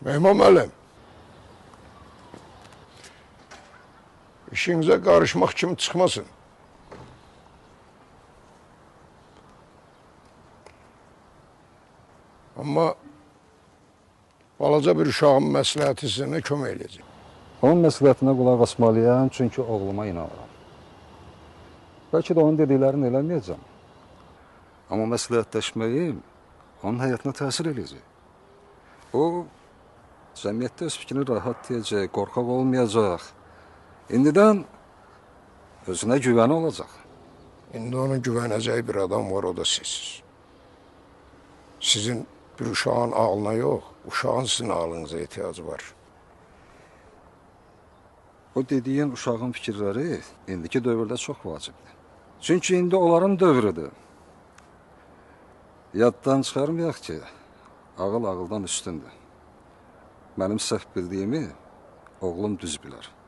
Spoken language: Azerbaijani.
Mehman müəllim, işinizə qarışmaq kimi çıxmasın. Amma balaca bir uşağın məsləhəti sizə nə kömək edəcək? Onun məsləhətinə qulaq asmalıyam, çünki oğluma inanıram. Bəlkə də onun dediklərini eləməyəcəm. Amma məsləhətləşməyim onun həyatına təsir edəcək. O, cəmiyyətdə öz fikrini rahat deyəcək, qorxaq olmayacaq. İndidən özünə güvəni olacaq. İndi onun güvənəcəyi bir adam var, o da sizsiniz. Sizin bir uşağın ağlına yox, uşağın sizin ağlınıza ehtiyacı var. O dediyin uşağın fikirləri indiki dövrdə çox vacibdir. Çünki indi onların dövrüdür. Yaddan çıxarmayaq ki, ağıl ağıldan üstündür. Mənim səhv bildiyimi oğlum düz bilər.